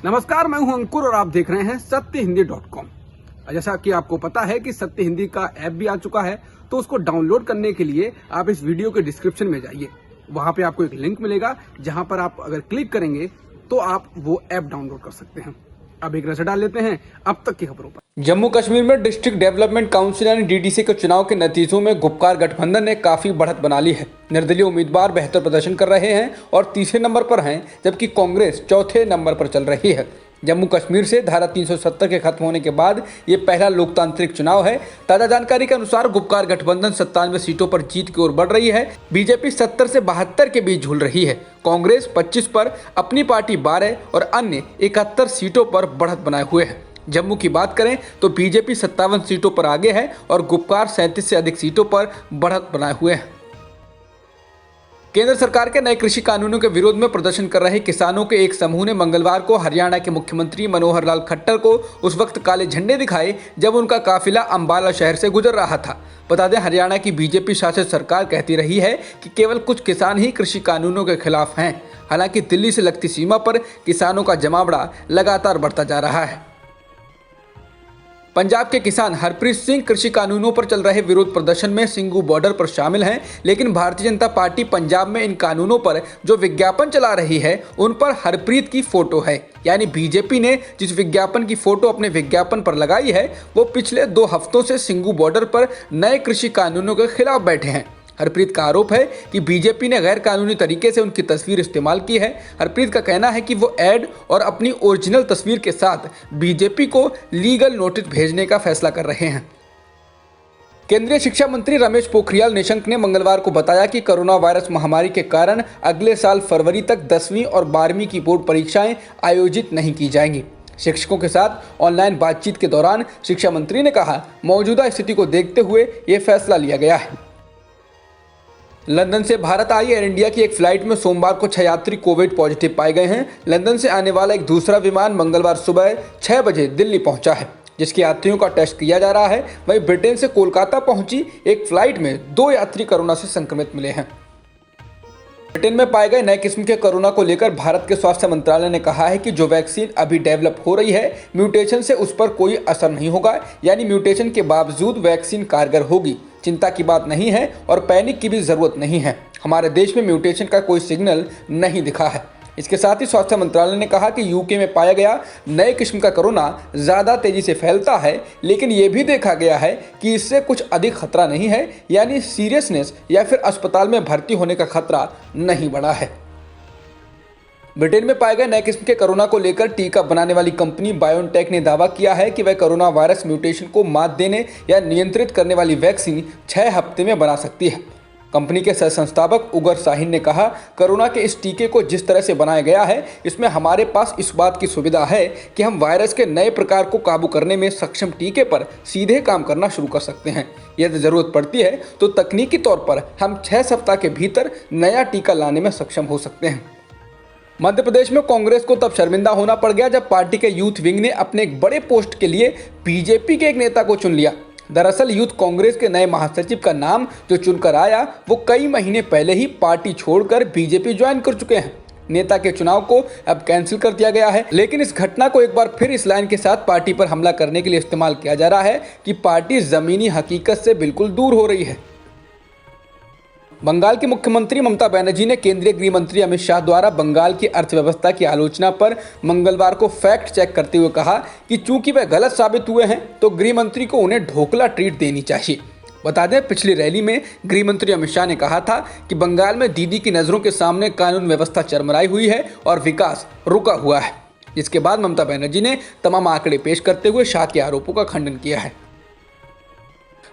नमस्कार, मैं हूं अंकुर और आप देख रहे हैं सत्यहिंदी.com। जैसा कि आपको पता है कि सत्य हिंदी का ऐप भी आ चुका है, तो उसको डाउनलोड करने के लिए आप इस वीडियो के डिस्क्रिप्शन में जाइए। वहां पे आपको एक लिंक मिलेगा, जहां पर आप अगर क्लिक करेंगे तो आप वो ऐप डाउनलोड कर सकते हैं। अब एक नजर डाल लेते हैं अब तक की खबरों पर। जम्मू कश्मीर में डिस्ट्रिक्ट डेवलपमेंट काउंसिल यानी डीडीसी के चुनाव के नतीजों में गुपकार गठबंधन ने काफी बढ़त बना ली है। निर्दलीय उम्मीदवार बेहतर प्रदर्शन कर रहे हैं और तीसरे नंबर पर हैं, जबकि कांग्रेस चौथे नंबर पर चल रही है। जम्मू कश्मीर से धारा 370 के खत्म होने के बाद ये पहला लोकतांत्रिक चुनाव है। ताजा जानकारी के अनुसार गुपकार गठबंधन 97 सीटों पर जीत की ओर बढ़ रही है। बीजेपी 70 से 72 के बीच झूल रही है। कांग्रेस 25 पर, अपनी पार्टी 12 और अन्य 71 सीटों पर बढ़त बनाए हुए है। जम्मू की बात करें तो बीजेपी 57 सीटों पर आगे है और गुपकार 37 से अधिक सीटों पर बढ़त बनाए हुए हैं। केंद्र सरकार के नए कृषि कानूनों के विरोध में प्रदर्शन कर रहे किसानों के एक समूह ने मंगलवार को हरियाणा के मुख्यमंत्री मनोहर लाल खट्टर को उस वक्त काले झंडे दिखाए जब उनका काफिला अंबाला शहर से गुजर रहा था। बता दें, हरियाणा की बीजेपी शासित सरकार कहती रही है कि केवल कुछ किसान ही कृषि कानूनों के खिलाफ हैं। हालांकि दिल्ली से लगती सीमा पर किसानों का जमावड़ा लगातार बढ़ता जा रहा है। पंजाब के किसान हरप्रीत सिंह कृषि कानूनों पर चल रहे विरोध प्रदर्शन में सिंघू बॉर्डर पर शामिल हैं, लेकिन भारतीय जनता पार्टी पंजाब में इन कानूनों पर जो विज्ञापन चला रही है उन पर हरप्रीत की फोटो है। यानी बीजेपी ने जिस विज्ञापन की फोटो अपने विज्ञापन पर लगाई है वो पिछले 2 हफ्तों से सिंघू बॉर्डर पर नए कृषि कानूनों के खिलाफ बैठे हैं। हरप्रीत का आरोप है कि बीजेपी ने गैर कानूनी तरीके से उनकी तस्वीर इस्तेमाल की है। हरप्रीत का कहना है कि वो ऐड और अपनी ओरिजिनल तस्वीर के साथ बीजेपी को लीगल नोटिस भेजने का फैसला कर रहे हैं। केंद्रीय शिक्षा मंत्री रमेश पोखरियाल निशंक ने मंगलवार को बताया कि कोरोना वायरस महामारी के कारण अगले साल फरवरी तक 10वीं और 12वीं की बोर्ड परीक्षाएं आयोजित नहीं की जाएंगी। शिक्षकों के साथ ऑनलाइन बातचीत के दौरान शिक्षा मंत्री ने कहा, मौजूदा स्थिति को देखते हुए ये फैसला लिया गया है। लंदन से भारत आई एयर इंडिया की एक फ्लाइट में सोमवार को 6 यात्री कोविड पॉजिटिव पाए गए हैं। लंदन से आने वाला एक दूसरा विमान मंगलवार सुबह 6 बजे दिल्ली पहुंचा है, जिसके यात्रियों का टेस्ट किया जा रहा है। वहीं ब्रिटेन से कोलकाता पहुंची एक फ्लाइट में 2 यात्री कोरोना से संक्रमित मिले हैं। ब्रिटेन में पाए गए नए किस्म के कोरोना को लेकर भारत के स्वास्थ्य मंत्रालय ने कहा है कि जो वैक्सीन अभी डेवलप हो रही है, म्यूटेशन से उस पर कोई असर नहीं होगा, यानी म्यूटेशन के बावजूद वैक्सीन कारगर होगी। चिंता की बात नहीं है और पैनिक की भी जरूरत नहीं है। हमारे देश में म्यूटेशन का कोई सिग्नल नहीं दिखा है। इसके साथ ही स्वास्थ्य मंत्रालय ने कहा कि यूके में पाया गया नए किस्म का कोरोना ज़्यादा तेजी से फैलता है, लेकिन ये भी देखा गया है कि इससे कुछ अधिक खतरा नहीं है, यानी सीरियसनेस या फिर अस्पताल में भर्ती होने का खतरा नहीं बढ़ा है। ब्रिटेन में पाए गए नए किस्म के कोरोना को लेकर टीका बनाने वाली कंपनी बायोनटेक ने दावा किया है कि वह कोरोना वायरस म्यूटेशन को मात देने या नियंत्रित करने वाली वैक्सीन 6 हफ्ते में बना सकती है। कंपनी के सह संस्थापक उगर साहिन ने कहा, कोरोना के इस टीके को जिस तरह से बनाया गया है, इसमें हमारे पास इस बात की सुविधा है कि हम वायरस के नए प्रकार को काबू करने में सक्षम टीके पर सीधे काम करना शुरू कर सकते हैं। यदि जरूरत पड़ती है तो तकनीकी तौर पर हम 6 सप्ताह के भीतर नया टीका लाने में सक्षम हो सकते हैं। मध्य प्रदेश में कांग्रेस को तब शर्मिंदा होना पड़ गया जब पार्टी के यूथ विंग ने अपने एक बड़े पोस्ट के लिए बीजेपी के एक नेता को चुन लिया। दरअसल यूथ कांग्रेस के नए महासचिव का नाम जो चुनकर आया वो कई महीने पहले ही पार्टी छोड़कर बीजेपी ज्वाइन कर चुके हैं। नेता के चुनाव को अब कैंसिल कर दिया गया है, लेकिन इस घटना को एक बार फिर इस लाइन के साथ पार्टी पर हमला करने के लिए इस्तेमाल किया जा रहा है कि पार्टी जमीनी हकीकत से बिल्कुल दूर हो रही है। बंगाल की मुख्यमंत्री ममता बनर्जी ने केंद्रीय गृह मंत्री अमित शाह द्वारा बंगाल की अर्थव्यवस्था की आलोचना पर मंगलवार को फैक्ट चेक करते हुए कहा कि चूंकि वह गलत साबित हुए हैं तो गृह मंत्री को उन्हें ढोकला ट्रीट देनी चाहिए। बता दें, पिछली रैली में गृह मंत्री अमित शाह ने कहा था कि बंगाल में दीदी की नज़रों के सामने कानून व्यवस्था चरमराई हुई है और विकास रुका हुआ है। जिसके बाद ममता बनर्जी ने तमाम आंकड़े पेश करते हुए शाह के आरोपों का खंडन किया है।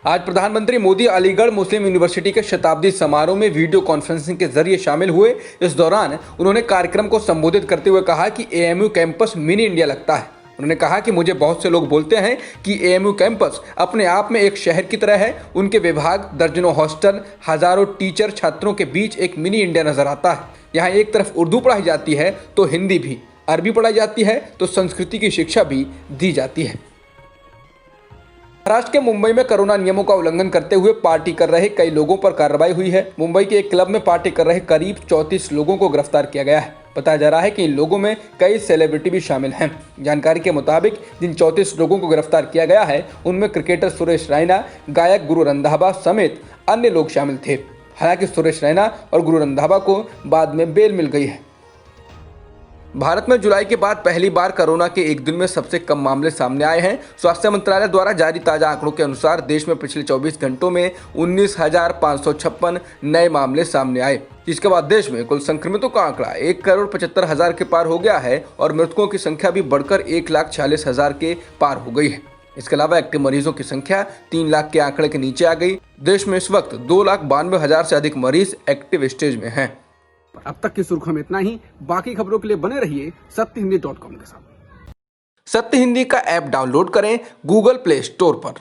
आज प्रधानमंत्री मोदी अलीगढ़ मुस्लिम यूनिवर्सिटी के शताब्दी समारोह में वीडियो कॉन्फ्रेंसिंग के जरिए शामिल हुए। इस दौरान उन्होंने कार्यक्रम को संबोधित करते हुए कहा कि एएमयू कैंपस मिनी इंडिया लगता है। उन्होंने कहा कि मुझे बहुत से लोग बोलते हैं कि एएमयू कैंपस अपने आप में एक शहर की तरह है। उनके विभाग, दर्जनों हॉस्टल, हजारों टीचर, छात्रों के बीच एक मिनी इंडिया नजर आता है। यहाँ एक तरफ उर्दू पढ़ाई जाती है तो हिंदी भी, अरबी पढ़ाई जाती है तो संस्कृति की शिक्षा भी दी जाती है। महाराष्ट्र के मुंबई में कोरोना नियमों का उल्लंघन करते हुए पार्टी कर रहे कई लोगों पर कार्रवाई हुई है। मुंबई के एक क्लब में पार्टी कर रहे करीब 34 लोगों को गिरफ्तार किया गया है। बताया जा रहा है कि इन लोगों में कई सेलिब्रिटी भी शामिल हैं। जानकारी के मुताबिक जिन 34 लोगों को गिरफ्तार किया गया है उनमें क्रिकेटर सुरेश रैना, गायक गुरु रंधावा समेत अन्य लोग शामिल थे। हालांकि सुरेश रैना और गुरु रंधावा को बाद में बेल मिल गई है। भारत में जुलाई के बाद पहली बार कोरोना के एक दिन में सबसे कम मामले सामने आए हैं। स्वास्थ्य मंत्रालय द्वारा जारी ताजा आंकड़ों के अनुसार देश में पिछले 24 घंटों में 19,556 नए मामले सामने आए, जिसके बाद देश में कुल संक्रमितों का आंकड़ा 1,75,00,000 के पार हो गया है और मृतकों की संख्या भी बढ़कर 1,46,000 के पार हो गई है। इसके अलावा एक्टिव मरीजों की संख्या 3 लाख के आंकड़े के नीचे आ गई। देश में इस वक्त 2,92,000 से अधिक मरीज एक्टिव स्टेज में हैं। अब तक की सुर्खियों में इतना ही। बाकी खबरों के लिए बने रहिए सत्यहिंदी.com के साथ। सत्य हिंदी का ऐप डाउनलोड करें गूगल प्ले स्टोर पर।